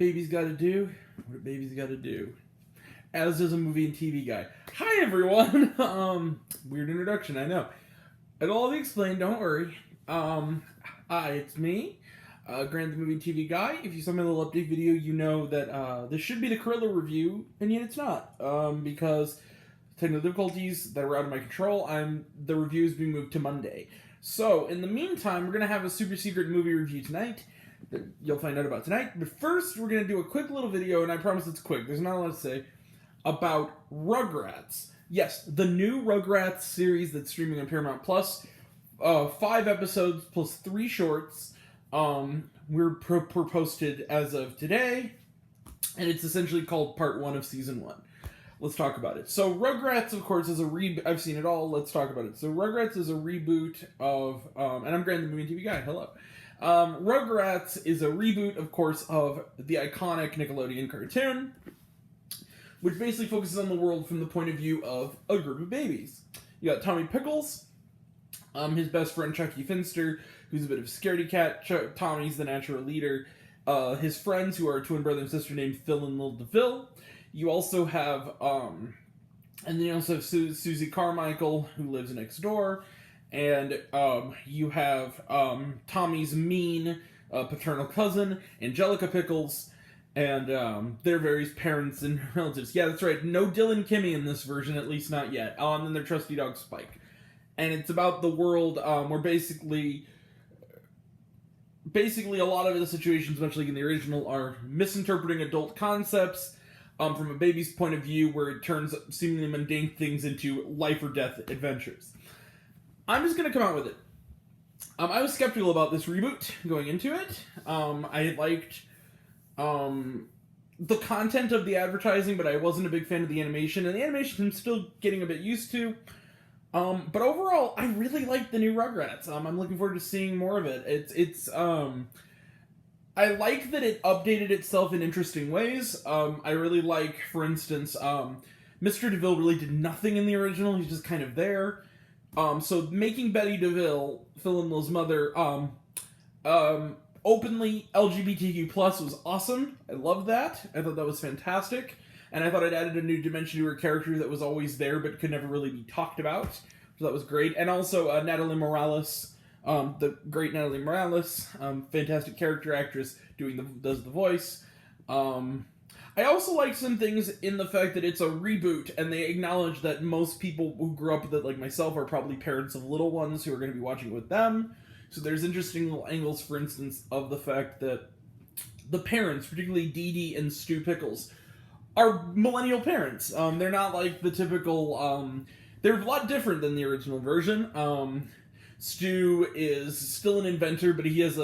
babies gotta do what babies gotta do. As does a movie and TV guy. Hi everyone! Weird introduction, I know. It'll all be explained, don't worry. Hi, it's me, Grant the Movie and TV guy. If you saw my little update video, you know that this should be the Cruella review, and yet it's not. Because technical difficulties that were out of my control, the review is being moved to Monday. So, in the meantime, we're going to have a super secret movie review tonight that you'll find out about tonight. But first, we're going to do a quick little video, and I promise it's quick. There's not a lot to say. About Rugrats. Yes, the new Rugrats series that's streaming on Paramount Plus. 5 episodes plus 3 shorts. Were posted as of today. And it's essentially called Part 1 of Season 1. Let's talk about it. So Rugrats, of course, is a reboot. I've seen it all. Let's talk about it. So Rugrats is a reboot of... and I'm Grant the Movie and TV guy. Hello. Rugrats is a reboot, of course, of the iconic Nickelodeon cartoon, which basically focuses on the world from the point of view of a group of babies. You got Tommy Pickles, his best friend Chucky Finster, who's a bit of a scaredy cat. Tommy's the natural leader. His friends, who are a twin brother and sister named Phil and Lil DeVille. You also have, and then you also have Susie Carmichael, who lives next door. And you have Tommy's mean paternal cousin, Angelica Pickles, and their various parents and relatives. Yeah, that's right. No Dylan Kimmy in this version, at least not yet. And then their trusty dog, Spike. And it's about the world where basically a lot of the situations, much like in the original, are misinterpreting adult concepts from a baby's point of view, where it turns seemingly mundane things into life or death adventures. I'm just going to come out with it. I was skeptical about this reboot going into it. I liked the content of the advertising, but I wasn't a big fan of the animation, and the animation I'm still getting a bit used to. But overall, I really like the new Rugrats. I'm looking forward to seeing more of it. I like that it updated itself in interesting ways. I really like, for instance, Mr. DeVille really did nothing in the original. He's just kind of there. So making Betty DeVille, Phil and Lil's mother, openly LGBTQ+ was awesome. I loved that. I thought that was fantastic. And I thought it added a new dimension to her character that was always there but could never really be talked about. So that was great. And also Natalie Morales, the great Natalie Morales, fantastic character actress, does the voice. I also like some things in the fact that it's a reboot, and they acknowledge that most people who grew up with it, like myself, are probably parents of little ones who are going to be watching it with them. So there's interesting little angles, for instance, of the fact that the parents, particularly Dee Dee and Stu Pickles, are millennial parents. They're not like the typical... they're a lot different than the original version. Stu is still an inventor, but he has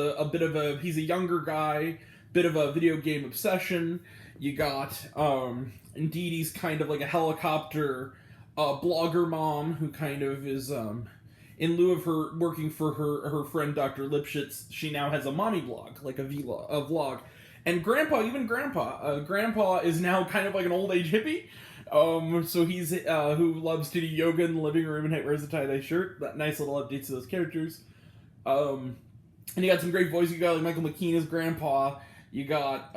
he's a younger guy, bit of a video game obsession. You got, and Dee Dee's kind of like a helicopter blogger mom who kind of is, in lieu of her working for her friend Dr. Lipschitz, she now has a mommy blog, like a vlog. And Grandpa is now kind of like an old age hippie. So he's, who loves to do yoga in the living room and wears a tie-dye shirt. That nice little updates to those characters. And you got some great voices. You got like Michael McKean as Grandpa. You got,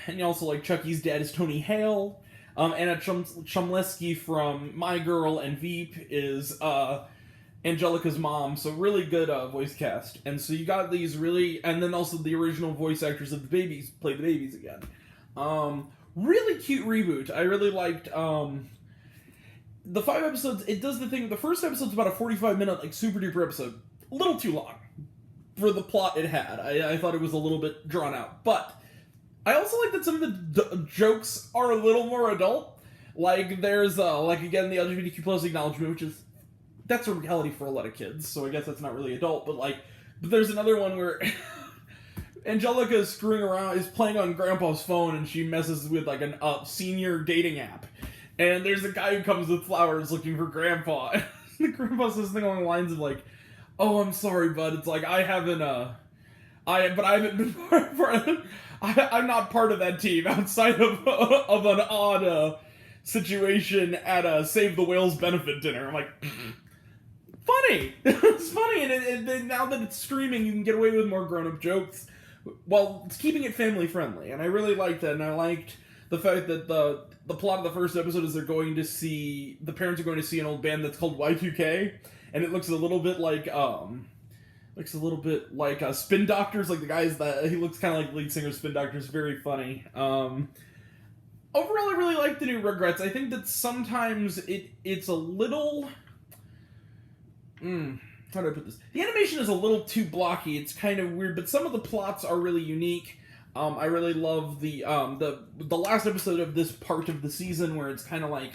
and you also like Chucky's dad is Tony Hale. Anna Chumlesky from My Girl and Veep is, Angelica's mom, so really good voice cast. And so you got these really, and then also the original voice actors of the babies play the babies again. Really cute reboot. I really liked the 5 episodes. It does the thing. The first episode's about a 45-minute like super duper episode, a little too long for the plot it had. I thought it was a little bit drawn out, but I also like that some of the jokes are a little more adult. Like there's like again the LGBTQ+ acknowledgement, which is that's a reality for a lot of kids, so I guess that's not really adult, but there's another one where Angelica is screwing around, is playing on Grandpa's phone, and she messes with like a senior dating app. And there's a guy who comes with flowers looking for Grandpa. And the Grandpa says something along the lines of like, "Oh, I'm sorry, bud. It's like I haven't been I'm not part of that team outside of an odd situation at a Save the Whales benefit dinner." I'm like, funny. It's funny, and now that it's streaming, you can get away with more grown-up jokes. well, it's keeping it family friendly, and I really liked that, and I liked the fact that the plot of the first episode is the parents are going to see an old band that's called Y2K, and it looks a little bit like Spin Doctors, like the guys that he looks kind of like lead singer Spin Doctors. Very funny. Overall, I really like the new Rugrats. I think that sometimes it's a little. How do I put this? The animation is a little too blocky. It's kind of weird, but some of the plots are really unique. I really love the last episode of this part of the season where it's kind of like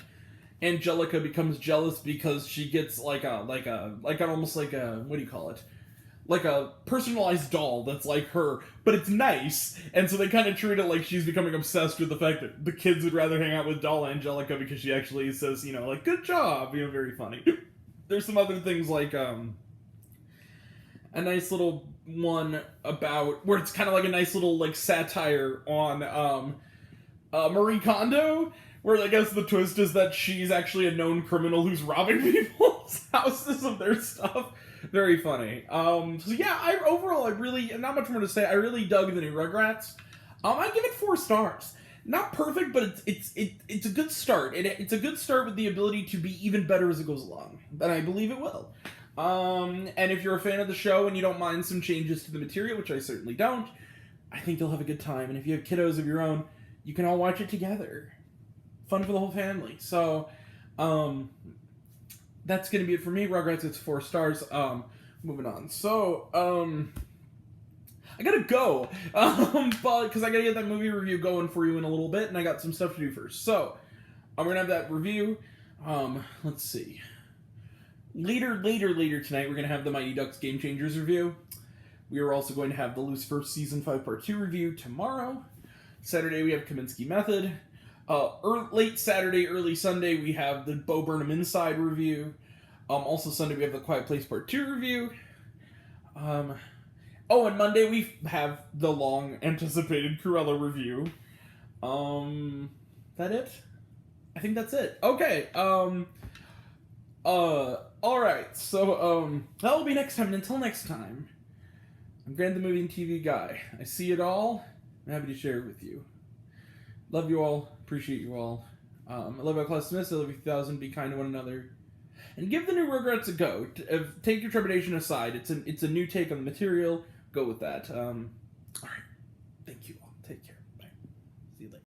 Angelica becomes jealous because she gets like almost like a, what do you call it? Like a personalized doll that's like her, but it's nice, and so they kind of treat it like she's becoming obsessed with the fact that the kids would rather hang out with doll Angelica because she actually says, like, good job, very funny. There's some other things like a nice little one about where it's kind of like a nice little like satire on Marie Kondo, where I guess the twist is that she's actually a known criminal who's robbing people's houses of their stuff. Very funny. So yeah, I really, not much more to say. I really dug the new Rugrats. I give it 4 stars. Not perfect, but it's a good start. It's a good start with the ability to be even better as it goes along. And I believe it will. And if you're a fan of the show and you don't mind some changes to the material, which I certainly don't, I think you'll have a good time. And if you have kiddos of your own, you can all watch it together. Fun for the whole family. So, that's going to be it for me. Rugrats gets 4 stars. Moving on. So, I gotta go. But, because I gotta get that movie review going for you in a little bit, and I got some stuff to do first. So, I'm gonna have that review. Let's see. Later tonight, we're gonna have the Mighty Ducks Game Changers review. We are also going to have the Lucifer Season 5 Part 2 review tomorrow. Saturday, we have Kaminsky Method. Late Saturday, early Sunday, we have the Bo Burnham Inside review. Also Sunday, we have the Quiet Place Part 2 review. And Monday, we have the long-anticipated Cruella review. That it? I think that's it. Okay, alright, so, that will be next time, and until next time, I'm Grant the Movie and TV Guy. I see it all, I'm happy to share it with you. Love you all, appreciate you all. I love you, Class Smith, I love you 1,000, be kind to one another. And give the new Rugrats a go. Take your trepidation aside, it's a new take on the material, go with that. Alright.